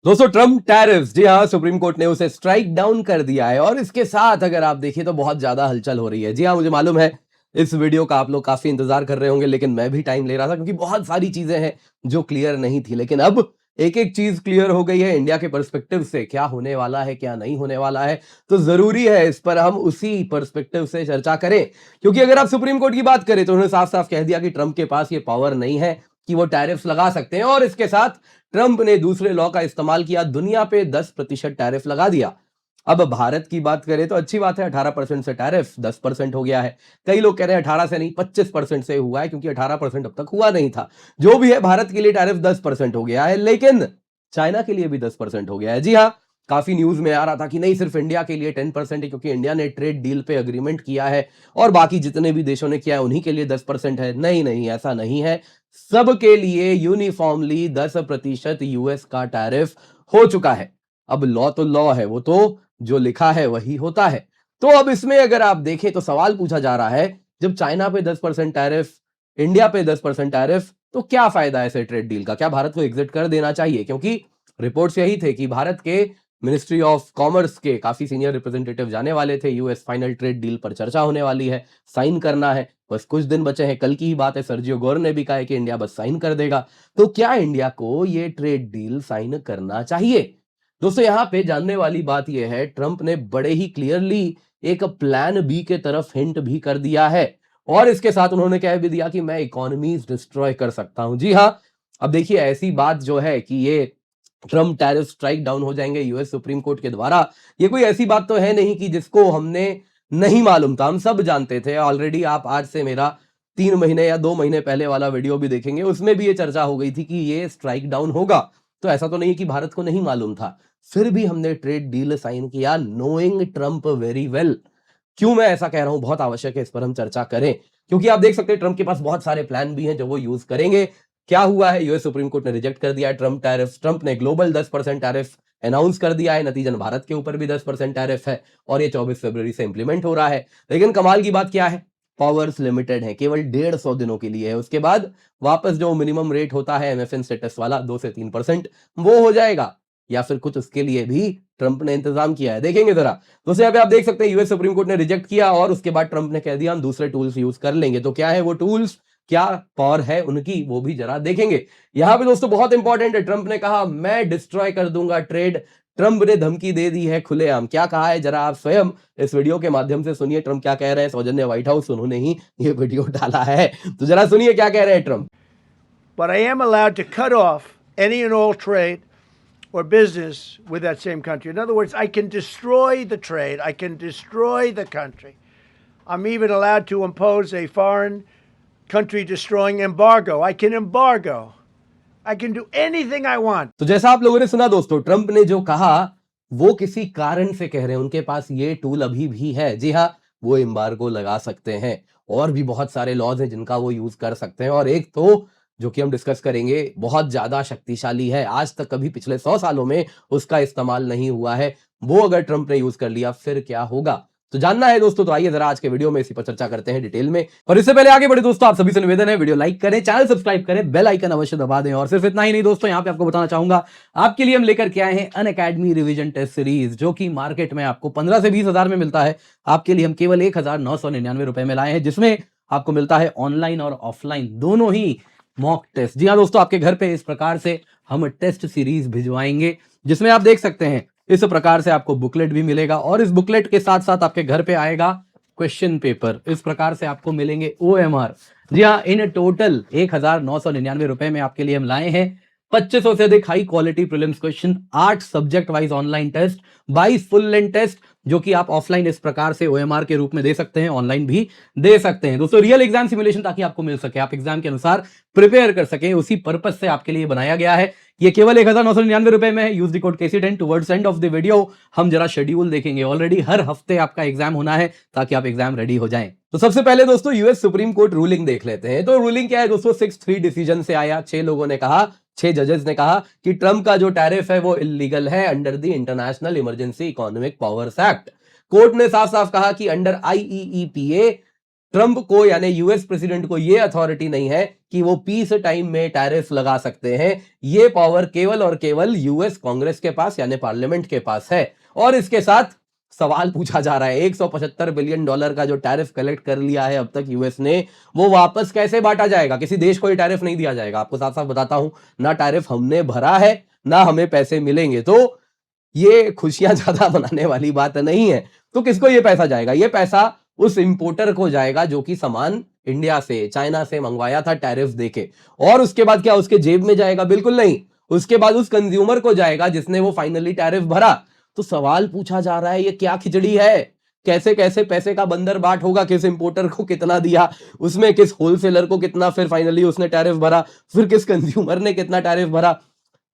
दोस्तों Trump tariffs, जी हाँ, supreme court ने उसे स्ट्राइक डाउन कर दिया है और इसके साथ अगर आप देखिए तो बहुत ज्यादा हलचल हो रही है। जी हाँ, मुझे मालूम है इस वीडियो का आप लोग काफी इंतजार कर रहे होंगे, लेकिन मैं भी टाइम ले रहा था क्योंकि बहुत सारी चीजें हैं जो क्लियर नहीं थी। लेकिन अब एक एक चीज क्लियर हो गई है इंडिया के पर्सपेक्टिव से, क्या होने वाला है क्या नहीं होने वाला है। तो जरूरी है इस पर हम उसी पर्सपेक्टिव से चर्चा करें, क्योंकि अगर आप सुप्रीम कोर्ट की बात करें तो उन्होंने साफ साफ कह दिया कि ट्रंप के पास ये पावर नहीं है कि वो टैरिफ्स लगा सकते हैं। और इसके साथ ट्रंप ने दूसरे लॉ का इस्तेमाल किया, दुनिया पे 10% टैरिफ लगा दिया। अब भारत की बात करें तो अच्छी बात है, 18% से टैरिफ 10% हो गया है। कई लोग कह रहे हैं 18 से नहीं 25% से हुआ है, क्योंकि 18% अब तक हुआ नहीं था। जो भी है, भारत के लिए टैरिफ 10% हो गया है, लेकिन चाइना के लिए भी 10% हो गया है। जी हाँ, काफी न्यूज में आ रहा था कि नहीं सिर्फ इंडिया के लिए 10% है, क्योंकि इंडिया ने ट्रेड डील पे अग्रीमेंट किया है और बाकी जितने भी देशों ने किया है उन्हीं के लिए 10% है। नहीं नहीं, ऐसा नहीं है। सबके लिए यूनिफॉर्मली 10% यूएस का टैरिफ हो चुका है। अब लॉ तो लॉ है, वो तो जो लिखा है वही होता है। तो अब इसमें अगर आप देखें तो सवाल पूछा जा रहा है, जब चाइना पे 10% टैरिफ, इंडिया पे 10% टैरिफ, तो क्या फायदा है ऐसे ट्रेड डील का? क्या भारत को एग्जिट कर देना चाहिए? क्योंकि रिपोर्ट्स यही थे कि भारत के मिनिस्ट्री ऑफ कॉमर्स के काफी सीनियर रिप्रेजेंटेटिव जाने वाले थे यूएस, फाइनल ट्रेड डील पर चर्चा होने वाली है, साइन करना है, बस कुछ दिन बचे हैं। कल की ही बात है, सर्जियो गोर ने भी कहा है कि इंडिया बस साइन कर देगा। तो क्या इंडिया को ये ट्रेड डील साइन करना चाहिए? दोस्तों यहां पे जानने वाली बात यह है, ट्रंप ने बड़े ही क्लियरली एक प्लान बी के तरफ हिंट भी कर दिया है और इसके साथ उन्होंने कह भी दिया कि मैं इकोनॉमीज डिस्ट्रॉय कर सकता हूं। जी हां, अब देखिए ऐसी बात जो है कि ये ट्रम्प टैरिफ स्ट्राइक डाउन हो जाएंगे यूएस सुप्रीम कोर्ट के द्वारा, ये कोई ऐसी बात तो है नहीं कि जिसको हमने नहीं मालूम था, हम सब जानते थे ऑलरेडी। आप आज से मेरा 3 महीने या 2 महीने पहले वाला वीडियो भी देखेंगे, उसमें भी ये चर्चा हो गई थी कि ये स्ट्राइक डाउन होगा। तो ऐसा तो नहीं कि भारत को नहीं मालूम था, फिर भी हमने ट्रेड डील साइन किया नोइंग ट्रंप वेरी वेल। क्यों मैं ऐसा कह रहा हूं, बहुत आवश्यक है इस पर हम चर्चा करें, क्योंकि आप देख सकते हैं ट्रंप के पास बहुत सारे प्लान भी हैं जो वो यूज करेंगे। क्या हुआ है, यूएस सुप्रीम कोर्ट ने रिजेक्ट कर दिया है ट्रंप टैरिफ। ट्रंप ने ग्लोबल 10% टैरिफ अनाउंस कर दिया है, नतीजन भारत के ऊपर भी 10% टैरिफ है और ये 24 फरवरी से इंप्लीमेंट हो रहा है। लेकिन कमाल की बात क्या है, पावर्स लिमिटेड है, केवल 150 दिनों के लिए है। उसके बाद वापस जो मिनिमम रेट होता है एमएफएन स्टेटस वाला 2 से 3% वो हो जाएगा, या फिर कुछ उसके लिए भी ट्रंप ने इंतजाम किया है। देखेंगे जरा दोस्तों, यहाँ पे आप देख सकते हैं यूएस सुप्रीम कोर्ट ने रिजेक्ट किया और उसके बाद ट्रंप ने कह दिया हम दूसरे टूल्स यूज कर लेंगे। तो क्या है वो टूल्स, क्या पावर है उनकी, वो भी जरा देखेंगे। यहां पे दोस्तों बहुत इंपॉर्टेंट है, ट्रंप ने कहा मैं डिस्ट्रॉय कर दूंगा ट्रेड। ट्रंप ने धमकी दे दी है खुलेआम। क्या कहा है जरा आप स्वयं इस वीडियो के माध्यम से सुनिए, ट्रंप क्या कह रहे हैं। सौजन्य व्हाइट हाउस, उन्होंने ही ये वीडियो डाला है, तो जरा सुनिए क्या कह रहे हैं Trump. But I am allowed to cut off any and all trade or business with that same country. In other words, I can destroy the trade. I can destroy the country. I'm even allowed to impose a foreign country destroying embargo. I can embargo. I can do anything I want. तो जैसा आप लोगों ने सुना दोस्तों, Trump ने जो कहा वो किसी कारण से कह रहे हैं, उनके पास ये टूल अभी भी है। जी हाँ, वो एम्बार्गो लगा सकते हैं और भी बहुत सारे लॉज हैं जिनका वो यूज कर सकते हैं। और एक तो जो कि हम डिस्कस करेंगे बहुत ज्यादा शक्तिशाली है, आज तक कभी पिछले 100 सालों में उसका इस्तेमाल नहीं हुआ है, वो अगर ट्रंप ने यूज कर लिया फिर क्या होगा। तो जानना है दोस्तों, तो आइए जरा आज के वीडियो में इसी पर चर्चा करते हैं डिटेल में। और इससे पहले आगे बढ़े दोस्तों, आप सभी से निवेदन है वीडियो लाइक करें, चैनल सब्सक्राइब करें, बेल आइकन अवश्य दबा दें। और सिर्फ इतना ही नहीं दोस्तों, यहां पे आपको बताना चाहूंगा आपके लिए हम लेकर के आए हैं अनअकैडमी रिवीजन टेस्ट सीरीज, जो कि मार्केट में आपको 15 से 20 हजार में मिलता है। आपके लिए हम केवल 1999 रुपए में लाए हैं, जिसमें आपको मिलता है ऑनलाइन और ऑफलाइन दोनों ही मॉक टेस्ट। जी हाँ दोस्तों, आपके घर पे इस प्रकार से हम टेस्ट सीरीज भिजवाएंगे, जिसमें आप देख सकते हैं इस प्रकार से आपको बुकलेट भी मिलेगा और इस बुकलेट के साथ साथ आपके घर पे आएगा क्वेश्चन पेपर। इस प्रकार से आपको मिलेंगे ओएमआर। जी हाँ, इन टोटल 1999 रुपए में आपके लिए हम लाए हैं 2500 से अधिक high quality prelims question, 8 subject wise online test, 22 full length test, जो कि आप ऑफलाइन इस प्रकार से ओएमआर के रूप में दे सकते हैं, ऑनलाइन भी दे सकते हैं दोस्तों। रियल एग्जाम सिमुलेशन ताकि आपको मिल सके, आप एग्जाम के अनुसार प्रिपेयर कर सके, उसी पर्पज से आपके लिए बनाया गया है। ये केवल 1999 रुपए में है। Use the code KC10 towards end of the video हम जरा शेड्यूल देखेंगे। ऑलरेडी हर हफ्ते आपका एग्जाम होना है ताकि आप एग्जाम रेडी हो जाएं। तो सबसे पहले दोस्तों यूएस सुप्रीम कोर्ट रूलिंग देख लेते हैं। तो रूलिंग क्या है दोस्तों, 6-3 डिसीजन से आया। 6 लोगों ने कहा, 6 जजेस ने कहा कि ट्रंप का जो टैरिफ है वो इलीगल है under the international emergency economic powers act. Court ने साफ साफ कहा कि अंडर IEEPA ट्रंप को यानी यूएस प्रेसिडेंट को यह अथॉरिटी नहीं है कि वो पीस टाइम में टैरिफ लगा सकते हैं, ये पावर केवल और केवल यूएस कांग्रेस के पास यानी पार्लियामेंट के पास है। और इसके साथ सवाल पूछा जा रहा है, $175 बिलियन का जो टैरिफ कलेक्ट कर लिया है अब तक यूएस ने, वो वापस कैसे बांटा जाएगा? किसी देश को ये टैरिफ नहीं दिया जाएगा, आपको साफ साफ बताता हूं, ना टैरिफ हमने भरा है ना हमें पैसे मिलेंगे। तो ये खुशियां ज्यादा मनाने वाली बात नहीं है। तो किसको ये पैसा जाएगा? ये पैसा उस इंपोर्टर को जाएगा जो कि सामान इंडिया से, चाइना से मंगवाया था टैरिफ देके। और उसके बाद क्या उसके जेब में जाएगा? बिल्कुल नहीं। उसके बाद उस कंज्यूमर को जाएगा जिसने वो फाइनली टैरिफ भरा। तो सवाल पूछा जा रहा है, ये क्या खिचड़ी है? कैसे कैसे पैसे का बंदर बाट होगा? किस इंपोर्टर को कितना दिया, उसमें किस होलसेलर को कितना, फिर फाइनली उसने टैरिफ भरा, फिर किस कंज्यूमर ने कितना टैरिफ भरा।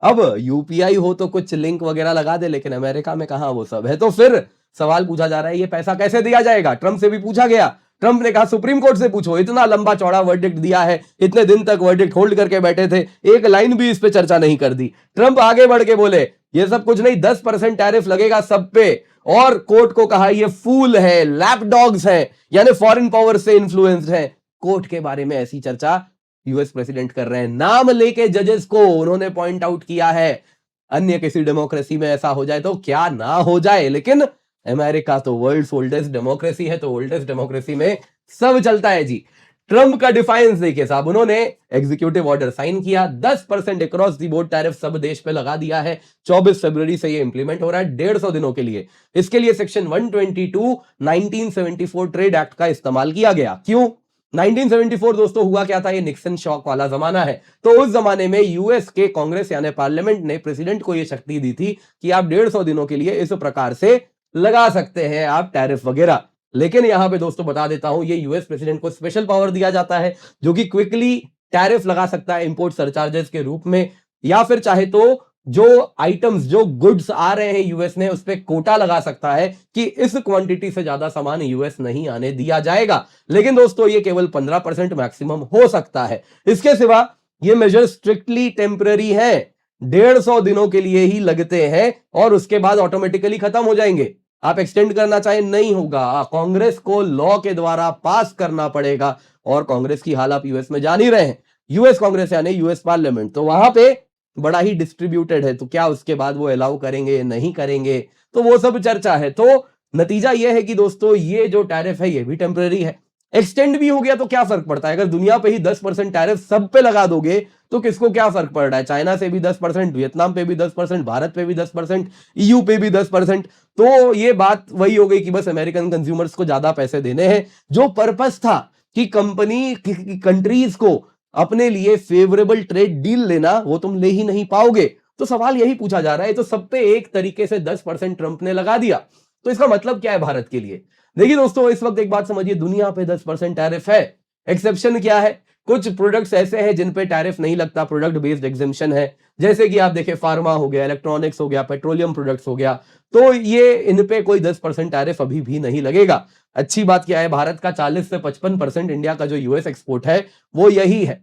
अब यूपीआई हो तो कुछ लिंक वगैरह लगा दे, लेकिन अमेरिका में कहां वो सब है। तो फिर सवाल पूछा जा रहा है, ये पैसा कैसे दिया जाएगा? ट्रंप से भी पूछा गया, ट्रंप ने कहा सुप्रीम कोर्ट से पूछो, इतना लंबा चौड़ा वर्डिक्ट दिया है, इतने दिन तक वर्डिक्ट होल्ड करके बैठे थे, एक लाइन भी इस पे चर्चा नहीं कर दी। ट्रंप आगे बढ़ के बोले ये सब कुछ नहीं, 10% टैरिफ लगेगा सब पे। और कोर्ट को कहा ये फूल है, लैपडॉग्स है, यानी फॉरेन पावर से इन्फ्लुएंस्ड है। कोर्ट के बारे में ऐसी चर्चा यूएस प्रेसिडेंट कर रहे हैं, नाम लेके जजेस को उन्होंने पॉइंट आउट किया है। अन्य किसी डेमोक्रेसी में ऐसा हो जाए तो क्या ना हो जाए, लेकिन अमेरिका तो वर्ल्ड्स ओल्डेस्ट डेमोक्रेसी है, तो ओल्डेस्ट डेमोक्रेसी में सब चलता है जी। ट्रंप का डिफाइंस देखिए साहब, उन्होंने एग्जीक्यूटिव ऑर्डर साइन किया, 10% अक्रॉस द बोर्ड टैरिफ सब देश पे लगा दिया है। 24 फरवरी से ये इंप्लीमेंट हो रहा है 150 दिनों के लिए। इसके लिए सेक्शन 122 1974 ट्रेड एक्ट का इस्तेमाल किया गया। क्यों? 1974 दोस्तों हुआ क्या था? ये निक्सन शॉक वाला जमाना है। तो उस जमाने में यूएस के कांग्रेस यानी पार्लियामेंट ने प्रेसिडेंट को यह शक्ति दी थी कि आप 150 दिनों के लिए इस प्रकार से लगा सकते हैं आप टैरिफ वगैरह। लेकिन यहां पे दोस्तों बता देता हूं, ये यूएस प्रेसिडेंट को स्पेशल पावर दिया जाता है जो कि क्विकली टैरिफ लगा सकता है इंपोर्ट सरचार्जेस के रूप में, या फिर चाहे तो जो आइटम्स, जो गुड्स आ रहे हैं यूएस ने, उस पर कोटा लगा सकता है कि इस क्वांटिटी से ज्यादा सामान यूएस नहीं आने दिया जाएगा। लेकिन दोस्तों ये केवल 15% मैक्सिमम हो सकता है। इसके सिवा ये मेजर स्ट्रिक्टली टेम्पररी है, 150 दिनों के लिए ही लगते हैं और उसके बाद ऑटोमेटिकली खत्म हो जाएंगे। आप एक्सटेंड करना चाहे नहीं होगा, कांग्रेस को लॉ के द्वारा पास करना पड़ेगा। और कांग्रेस की हाल आप यूएस में जान ही रहे हैं, यूएस कांग्रेस यानी यूएस पार्लियामेंट, तो वहां पे बड़ा ही डिस्ट्रीब्यूटेड है। तो क्या उसके बाद वो अलाउ करेंगे नहीं करेंगे, तो वो सब चर्चा है। तो नतीजा ये है कि दोस्तों ये जो टैरिफ है ये भी टेम्पररी है। एक्सटेंड भी हो गया तो क्या फर्क पड़ता है? अगर दुनिया पे ही 10% टैरिफ सब पे लगा दोगे तो किसको क्या फर्क पड़ रहा है? चाइना से भी 10%, वियतनाम पे भी 10%, भारत पे भी 10%, ईयू पे भी 10%। तो ये बात वही हो गई कि बस अमेरिकन कंज्यूमर्स को ज्यादा पैसे देने हैं। जो पर्पस था कि कंपनी कंट्रीज को अपने लिए फेवरेबल ट्रेड डील लेना, वो तुम ले ही नहीं पाओगे। तो सवाल यही पूछा जा रहा है। तो सब पे एक तरीके से 10% ट्रंप ने लगा दिया, तो इसका मतलब क्या है भारत के लिए? देखिए दोस्तों, इस वक्त एक बात समझिए, दुनिया पे 10% टैरिफ है। एक्सेप्शन क्या है? कुछ प्रोडक्ट्स ऐसे हैं जिन पे टैरिफ नहीं लगता, प्रोडक्ट बेस्ड एग्जेम्पशन है। जैसे कि आप देखें फार्मा हो गया, इलेक्ट्रॉनिक्स हो गया, पेट्रोलियम प्रोडक्ट्स हो गया, तो ये इन पे कोई 10% टैरिफ अभी भी नहीं लगेगा। अच्छी बात क्या है, भारत का 40 से 55% इंडिया का जो यूएस एक्सपोर्ट है वो यही है।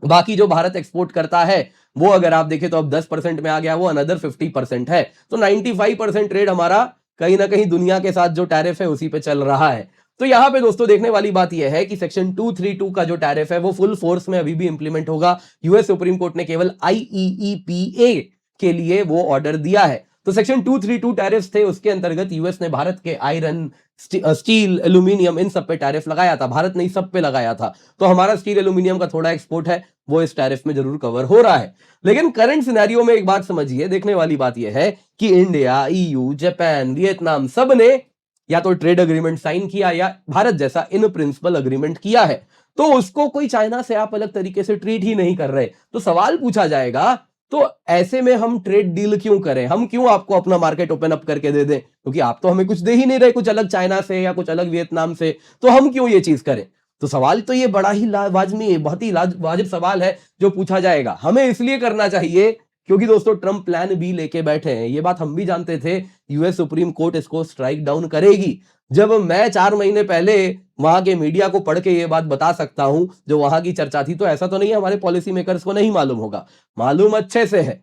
बाकी जो भारत एक्सपोर्ट करता है वो अगर आप देखें तो अब 10% में आ गया, वो अनदर 50% है। तो 95% ट्रेड हमारा कहीं ना कहीं दुनिया के साथ जो टैरिफ है उसी पे चल रहा है। तो यहां पे दोस्तों देखने वाली बात यह है कि सेक्शन 232 का जो टैरिफ है वो फुल फोर्स में अभी भी इंप्लीमेंट होगा। यूएस सुप्रीम कोर्ट ने केवल आईईईपीए के लिए वो ऑर्डर दिया है। तो सेक्शन 232 टैरिफ्स थे, उसके अंतर्गत यूएस ने भारत के आयरन, स्टील, एल्यूमिनियम, इन सब पे टैरिफ लगाया था। भारत ने सब पे लगाया था। तो हमारा स्टील एल्यूमिनियम का थोड़ा एक्सपोर्ट है, वो इस टैरिफ में जरूर कवर हो रहा है। लेकिन करंट सिनेरियो में एक बात समझिए, देखने वाली बात यह है कि इंडिया, ईयू, जापान, वियतनाम सब ने या तो ट्रेड एग्रीमेंट साइन किया या भारत जैसा इन प्रिंसिपल एग्रीमेंट किया है। तो उसको कोई चाइना से आप अलग तरीके से ट्रीट ही नहीं कर रहे। तो सवाल पूछा जाएगा, तो ऐसे में हम ट्रेड डील क्यों करें? हम क्यों आपको अपना मार्केट ओपन अप करके दे दें? क्योंकि आप तो हमें कुछ दे ही नहीं रहे, कुछ अलग चाइना से या कुछ अलग वियतनाम से, तो हम क्यों ये चीज करें? तो सवाल तो ये बड़ा ही लाजमी, बहुत ही वाजिब सवाल है जो पूछा जाएगा। हमें इसलिए करना चाहिए क्योंकि दोस्तों ट्रंप प्लान बी लेके बैठे हैं। ये बात हम भी जानते थे, यूएस सुप्रीम कोर्ट इसको स्ट्राइक डाउन करेगी। जब मैं 4 महीने पहले वहां के मीडिया को पढ़ के ये बात बता सकता हूं जो वहां की चर्चा थी, तो ऐसा तो नहीं है हमारे पॉलिसी मेकर्स को नहीं मालूम होगा, मालूम अच्छे से है।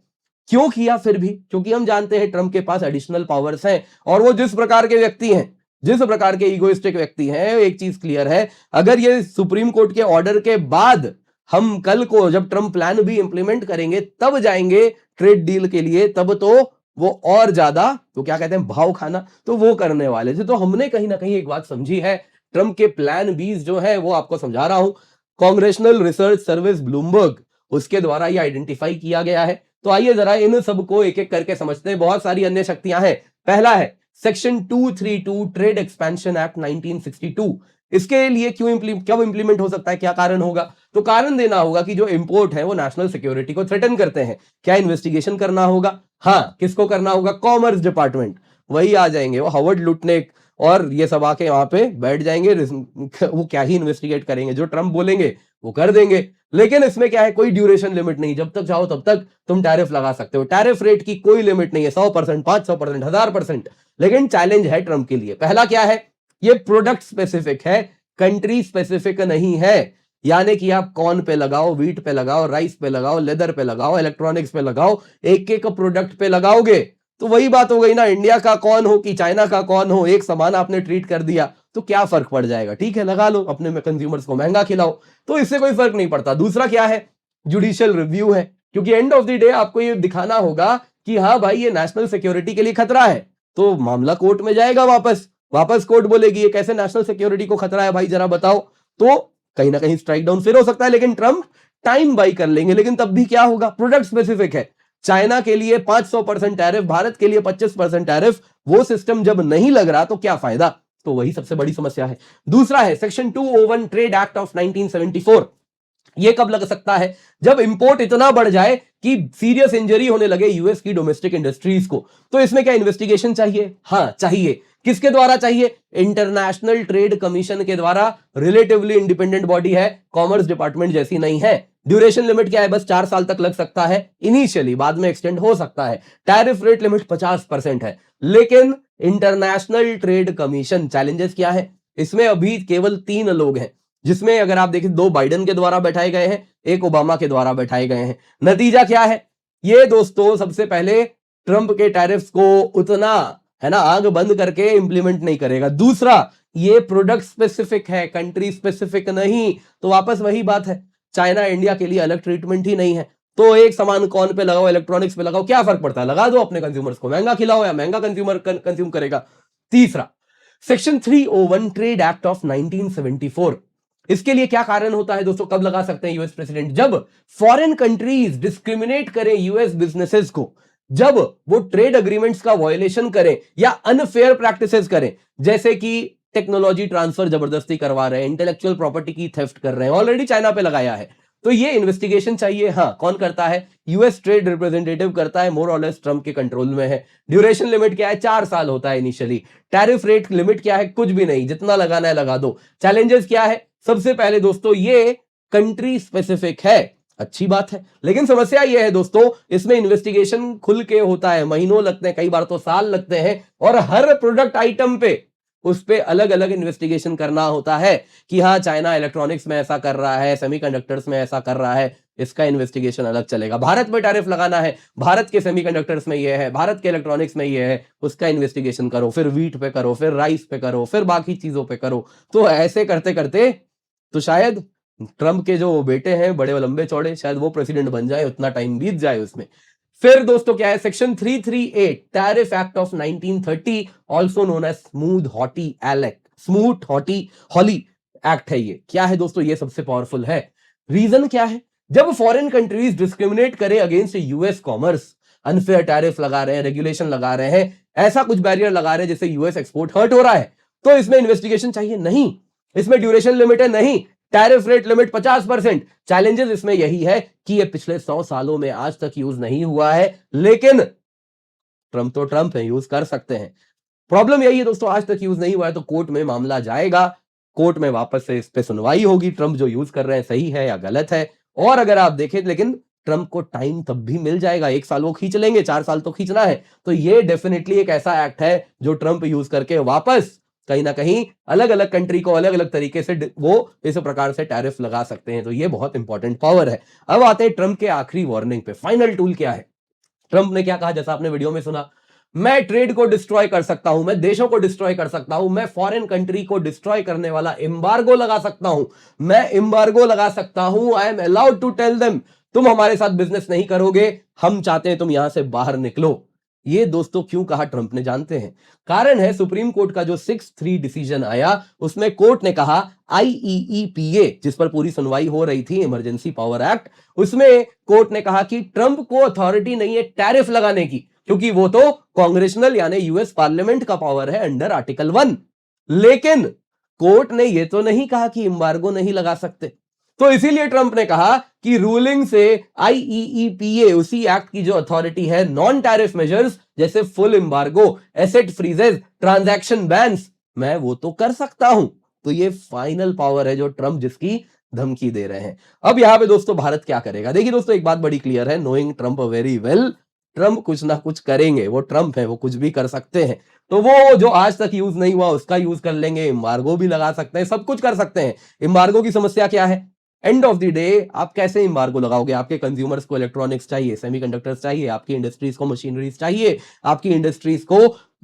क्यों किया फिर भी? क्योंकि हम जानते हैं ट्रंप के पास एडिशनल पावर्स हैं और वो जिस प्रकार के व्यक्ति हैं, जिस प्रकार के इगोइस्टिक व्यक्ति हैं, एक चीज क्लियर है, अगर ये सुप्रीम कोर्ट के ऑर्डर के बाद हम कल को जब ट्रम्प प्लान भी इंप्लीमेंट करेंगे तब जाएंगे ट्रेड डील के लिए, तब तो वो और ज्यादा तो क्या कहते हैं भाव खाना, तो वो करने वाले थे। तो हमने कहीं ना कहीं एक बात समझी है, ट्रम्प के प्लान बीज जो है वो आपको समझा रहा हूं, कांग्रेशनल रिसर्च सर्विस ब्लूमबर्ग उसके द्वारा ये आइडेंटिफाई किया गया है। तो आइए जरा इन सबको एक एक करके समझते हैं। बहुत सारी अन्य शक्तियां हैं। पहला है सेक्शन 232 ट्रेड एक्सपेंशन एक्ट 1962। इसके लिए कब इंप्लीमेंट हो सकता है, क्या कारण होगा? तो कारण देना होगा कि जो इंपोर्ट है वो नेशनल सिक्योरिटी को थ्रेटन करते हैं। क्या इन्वेस्टिगेशन करना होगा? हाँ, किसको करना होगा? कॉमर्स डिपार्टमेंट, वही आ जाएंगे, वो हार्वर्ड लुटनेक और ये सब आके वहां पे बैठ जाएंगे। वो क्या ही इन्वेस्टिगेट करेंगे, जो ट्रम्प बोलेंगे वो कर देंगे। लेकिन इसमें क्या है, कोई ड्यूरेशन लिमिट नहीं, जब तक चाहो तब तक तुम टैरिफ लगा सकते हो। टैरिफ रेट की कोई लिमिट नहीं है, 100%, 500%, 1000%। लेकिन चैलेंज है ट्रम्प के लिए। पहला क्या है, ये प्रोडक्ट स्पेसिफिक है, कंट्री स्पेसिफिक नहीं है। यानी कि आप कॉर्न पे लगाओ, व्हीट पे लगाओ, राइस पे लगाओ, लेदर पे लगाओ, इलेक्ट्रॉनिक्स पे लगाओ, एक एक प्रोडक्ट पे लगाओगे तो वही बात हो गई ना, इंडिया का कौन हो कि चाइना का कौन हो, एक समान आपने ट्रीट कर दिया तो क्या फर्क पड़ जाएगा? ठीक है, लगा लो, अपने में कंज्यूमर्स को महंगा खिलाओ, तो इससे कोई फर्क नहीं पड़ता। दूसरा क्या है, जुडिशियल रिव्यू है, क्योंकि एंड ऑफ द डे आपको ये दिखाना होगा कि हाँ भाई ये नेशनल सिक्योरिटी के लिए खतरा है, तो मामला कोर्ट में जाएगा, वापस कोर्ट बोलेगी ये कैसे नेशनल सिक्योरिटी को खतरा है भाई, जरा बताओ। तो कहीं ना कहीं स्ट्राइक डाउन फिर हो सकता है, लेकिन ट्रम्प टाइम बाई कर लेंगे। लेकिन तब भी क्या होगा, प्रोडक्ट स्पेसिफिक है। चाइना के लिए 500% टैरिफ, भारत के लिए 25% टैरिफ, वो सिस्टम जब नहीं लग रहा तो क्या फायदा? तो वही सबसे बड़ी समस्या है। दूसरा है सेक्शन 201 ट्रेड एक्ट ऑफ 1974। ये कब लग सकता है, जब इंपोर्ट इतना बढ़ जाए कि सीरियस इंजरी होने लगे यूएस की डोमेस्टिक इंडस्ट्रीज को। तो इसमें क्या इन्वेस्टिगेशन चाहिए? हाँ चाहिए। किसके द्वारा चाहिए? इंटरनेशनल ट्रेड कमीशन के द्वारा। रिलेटिवली इंडिपेंडेंट बॉडी है, कॉमर्स डिपार्टमेंट जैसी नहीं है। ड्यूरेशन लिमिट क्या है? बस 4 साल तक लग सकता है इनिशियली, बाद में एक्सटेंड हो सकता है। टैरिफ रेट लिमिट 50% है। लेकिन इंटरनेशनल ट्रेड कमीशन, चैलेंजेस क्या है इसमें? अभी केवल 3 लोग हैं, जिसमें अगर आप देखें 2 बाइडेन के द्वारा बैठाए गए हैं, 1 ओबामा के द्वारा बैठाए गए हैं। नतीजा क्या है? ये दोस्तों सबसे पहले ट्रंप के टैरिफ्स को उतना है ना आग बंद करके इंप्लीमेंट नहीं करेगा। दूसरा, ये प्रोडक्ट स्पेसिफिक है, कंट्री स्पेसिफिक नहीं। तो वापस वही बात है, चाइना इंडिया के लिए अलग ट्रीटमेंट ही नहीं है। तो एक समान कौन पे लगाओ, इलेक्ट्रॉनिक्स पे लगाओ, क्या फर्क पड़ता है? लगा दो, अपने कंज्यूमर्स को महंगा खिलाओ, या महंगा कंज्यूमर कंज्यूम करेगा। तीसरा, सेक्शन 301 ट्रेड एक्ट ऑफ 1974। इसके लिए क्या कारण होता है दोस्तों, कब लगा सकते हैं यूएस प्रेसिडेंट? जब फॉरेन कंट्रीज डिस्क्रिमिनेट करें यूएस बिजनेसेस को, जब वो ट्रेड अग्रीमेंट्स का वायलेशन करें या अनफेयर प्रैक्टिसेस करें, जैसे कि टेक्नोलॉजी ट्रांसफर जबरदस्ती करवा रहे हैं, इंटेलेक्चुअल प्रॉपर्टी की थेफ्ट कर रहे हैं, ऑलरेडी चाइना पे लगाया है, तो ये इन्वेस्टिगेशन चाहिए। हाँ, कौन करता है? यूएस ट्रेड रिप्रेजेंटेटिव करता है, मोर और लेस ट्रम्प के कंट्रोल में है। ड्यूरेशन लिमिट क्या है? 4 साल होता है इनिशियली। टैरिफ रेट लिमिट क्या है? कुछ भी नहीं, जितना लगाना है लगा दो। चैलेंजेस क्या है? सबसे पहले दोस्तों ये कंट्री स्पेसिफिक है, अच्छी बात है, लेकिन समस्या यह है दोस्तों इसमें इन्वेस्टिगेशन खुल के होता है, महीनों लगते हैं, कई बार तो साल लगते हैं, और हर प्रोडक्ट आइटम पे उस पे अलग अलग इन्वेस्टिगेशन करना होता है कि हाँ चाइना इलेक्ट्रॉनिक्स में ऐसा कर रहा है, सेमीकंडक्टर्स में ऐसा कर रहा है, इसका इन्वेस्टिगेशन अलग चलेगा। भारत में टैरिफ लगाना है, भारत के सेमीकंडक्टर्स में ये है, भारत के इलेक्ट्रॉनिक्स में ये है, उसका इन्वेस्टिगेशन करो, फिर व्हीट पे करो, फिर राइस पे करो, फिर बाकी चीजों पे करो। तो ऐसे करते करते तो शायद ट्रम्प के जो बेटे हैं बड़े लंबे चौड़े, शायद वो प्रेसिडेंट बन जाए, उतना टाइम बीत जाए उसमें। फिर दोस्तों क्या है, section 338 tariff act of 1930, also known as Smoot हॉटी हॉली एक्ट है। ये क्या है दोस्तों? ये सबसे पावरफुल है। रीजन क्या है? जब फॉरेन कंट्रीज डिस्क्रिमिनेट करे against US commerce, unfair tariff लगा रहे हैं, रेगुलेशन लगा रहे हैं, ऐसा कुछ बैरियर लगा रहे हैं जिससे यूएस एक्सपोर्ट हर्ट हो रहा है, तो इसमें इन्वेस्टिगेशन चाहिए नहीं। इसमें ड्यूरेशन लिमिट है नहीं, टैरिफ रेट लिमिट 50%। चैलेंजेस इसमें यही है कि ये पिछले 100 सालों में आज तक यूज नहीं हुआ है, लेकिन ट्रम्प तो ट्रम्प है, यूज कर सकते हैं। प्रॉब्लम यही है दोस्तों, आज तक यूज नहीं हुआ है तो कोर्ट में मामला जाएगा, कोर्ट में वापस से इस पे सुनवाई होगी, ट्रम्प जो यूज कर रहे हैं सही है या गलत है। और अगर आप देखें, लेकिन ट्रम्प को टाइम तब भी मिल जाएगा, 1 साल वो खींच लेंगे, 4 साल तो खींचना है। तो ये डेफिनेटली एक ऐसा एक्ट है जो ट्रम्प यूज करके वापस कहीं ना कहीं अलग अलग कंट्री को अलग अलग तरीके से वो इस प्रकार से टैरिफ लगा सकते हैं। तो ये बहुत इंपॉर्टेंट पावर है। अब आते हैं ट्रम्प के आखिरी वार्निंग पे, फाइनल टूल क्या है। ट्रम्प ने क्या कहा, जैसा आपने वीडियो में सुना, मैं ट्रेड को डिस्ट्रॉय कर सकता हूं, मैं देशों को डिस्ट्रॉय कर सकता हूं, मैं फॉरेन कंट्री को डिस्ट्रॉय करने वाला एम्बार्गो लगा सकता हूं, मैं एम्बार्गो लगा सकता हूं। I am allowed to tell them तुम हमारे साथ बिजनेस नहीं करोगे, हम चाहते हैं तुम यहां से बाहर निकलो। ये दोस्तों क्यों कहा ट्रंप ने जानते हैं? कारण है सुप्रीम कोर्ट का जो 6-3 डिसीजन आया, उसमें कोर्ट ने कहा IEEPA, जिस पर पूरी सुनवाई हो रही थी, इमरजेंसी पावर एक्ट, उसमें कोर्ट ने कहा कि ट्रंप को अथॉरिटी नहीं है टैरिफ लगाने की, क्योंकि वो तो कांग्रेशनल यानी यूएस पार्लियामेंट का पावर है अंडर आर्टिकल 1। लेकिन कोर्ट ने यह तो नहीं कहा कि एम्बार्गो नहीं लगा सकते। तो इसीलिए ट्रंप ने कहा कि रूलिंग से IEEPA, उसी एक्ट की जो अथॉरिटी है, नॉन टैरिफ मेजर्स जैसे full embargo, asset freezes, transaction bans, मैं वो तो कर सकता हूं। तो ये फाइनल पावर है जो ट्रंप जिसकी धमकी दे रहे हैं। अब यहां पे दोस्तों भारत क्या करेगा? देखिए दोस्तों, एक बात बड़ी क्लियर है, knowing Trump very well, Trump कुछ ना कुछ करेंगे। वो ट्रंप है, वो कुछ भी कर सकते हैं। तो वो जो आज तक यूज नहीं हुआ उसका यूज कर लेंगे, एम्बार्गो भी लगा सकते हैं, सब कुछ कर सकते हैं। एम्बार्गो की समस्या क्या है? एंड ऑफ द डे आप कैसे एम्बार्गो लगाओगे? आपके कंज्यूमर्स को इलेक्ट्रॉनिक्स चाहिए, सेमीकंडक्टर्स चाहिए, आपकी इंडस्ट्रीज को मशीनरीज चाहिए, आपकी इंडस्ट्रीज को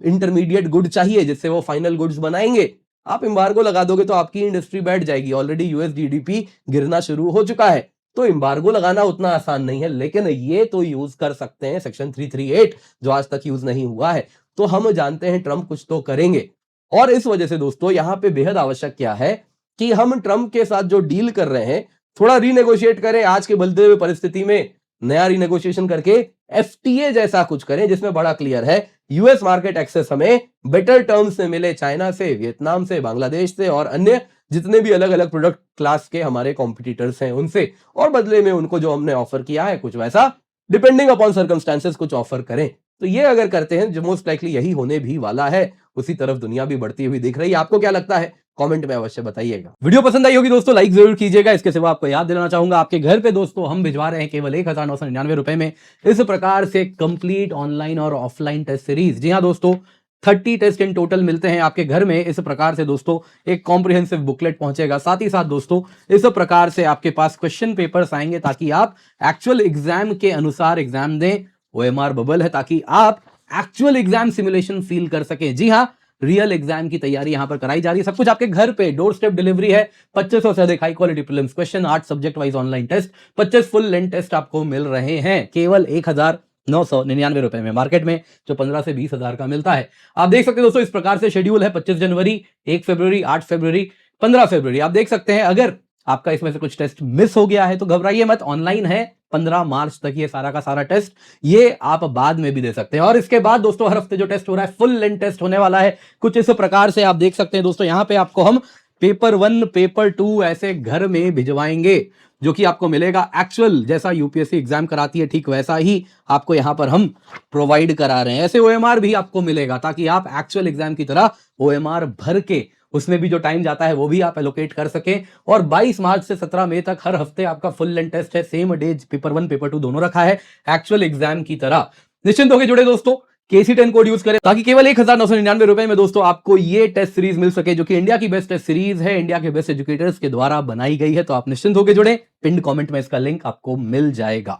इंटरमीडिएट गुड चाहिए जिससे वो फाइनल गुड्स बनाएंगे। आप एम्बार्गो लगा दोगे तो आपकी इंडस्ट्री बैठ जाएगी। ऑलरेडी यूएस GDP गिरना शुरू हो चुका है। तो एम्बार्गो लगाना उतना आसान नहीं है, लेकिन ये तो यूज कर सकते हैं सेक्शन 338 जो आज तक यूज नहीं हुआ है। तो हम जानते हैं ट्रंप कुछ तो करेंगे। और इस वजह से दोस्तों यहां पे बेहद आवश्यक क्या है कि हम ट्रंप के साथ जो डील कर रहे हैं थोड़ा रीनेगोशिएट करें। आज के बदलते हुए परिस्थिति में नया रीनेगोशिएशन करके FTA जैसा कुछ करें जिसमें बड़ा क्लियर है यूएस मार्केट एक्सेस हमें बेटर टर्म्स से मिले, चाइना से, वियतनाम से, बांग्लादेश से और अन्य जितने भी अलग अलग प्रोडक्ट क्लास के हमारे कॉम्पिटिटर्स हैं उनसे, और बदले में उनको जो हमने ऑफर किया है कुछ वैसा डिपेंडिंग अपॉन सर्कमस्टेंसेस कुछ ऑफर करें। तो ये अगर करते हैं, जो मोस्ट लाइकली यही होने भी वाला है, उसी तरफ दुनिया भी बढ़ती हुई दिख रही है। आपको क्या लगता है? कमेंट में अवश्य बताइएगा। वीडियो पसंद आई होगी दोस्तों, लाइक जरूर कीजिएगा। इसके सिवा आपको याद दिलाना चाहूंगा, आपके घर पे दोस्तों हम भिजवा रहे हैं केवल 1999 रुपए में इस प्रकार से कंप्लीट ऑनलाइन और ऑफलाइन टेस्ट सीरीज। जी हां दोस्तों, 30 टेस्ट इन टोटल मिलते हैं आपके घर में। इस प्रकार से दोस्तों एक कॉम्प्रिहेंसिव बुकलेट पहुंचेगा, साथ ही साथ दोस्तों इस प्रकार से आपके पास क्वेश्चन पेपर्स आएंगे ताकि आप एक्चुअल एग्जाम के अनुसार एग्जाम दें। OMR बबल है ताकि आप एक्चुअल एग्जाम सिमुलेशन फील कर सकें। जी हां, रियल एग्जाम की तैयारी यहां पर कराई जा रही है, सब कुछ आपके घर पे डोर स्टेप डिलीवरी है। 2500 से अधिक high quality prelims question, 8 subject wise online test, 25 full length test आपको मिल रहे हैं केवल 1999 रुपए में, मार्केट में जो 15 से 20 हजार का मिलता है। आप देख सकते हैं दोस्तों, इस प्रकार से शेड्यूल है 25 जनवरी, 1 फरवरी, 8 फरवरी, 15 फरवरी। आप देख सकते हैं अगर आपका इसमें से कुछ टेस्ट मिस हो गया है तो घबराइए मत, ऑनलाइन है 15 मार्च तक ये सारा का सारा टेस्ट, ये आप बाद में भी दे सकते हैं। और इसके बाद दोस्तों हर हफ्ते जो टेस्ट हो रहा है फुल लेंथ टेस्ट होने वाला है। कुछ इस प्रकार से आप देख सकते हैं दोस्तों, यहां पे आपको हम पेपर 1, पेपर 2 ऐसे घर में भिजवाएंगे, जो कि आपको मिलेगा एक्चुअल जैसा यूपीएससी एग्जाम कराती है ठीक वैसा ही आपको यहां पर हम प्रोवाइड करा रहे हैं। ऐसे OMR भी आपको मिलेगा ताकि आप एक्चुअल एग्जाम की तरह OMR भर के उसमें भी जो टाइम जाता है वो भी आप एलोकेट कर सकें। और 22 मार्च से 17 मई तक हर हफ्ते आपका फुल लेंथ टेस्ट है, सेम डेज पेपर 1 पेपर 2 दोनों रखा है एक्चुअल एग्जाम की तरह। निश्चिंत होकर जुड़े दोस्तों, KC10 कोड यूज करें ताकि केवल 1999 रुपए में दोस्तों आपको ये टेस्ट सीरीज मिल सके, जो कि इंडिया की बेस्ट टेस्ट सीरीज है, इंडिया के बेस्ट एजुकेटर्स के द्वारा बनाई गई है। तो आप निश्चिंत होकर जुड़े, पिन कमेंट में इसका लिंक आपको मिल जाएगा।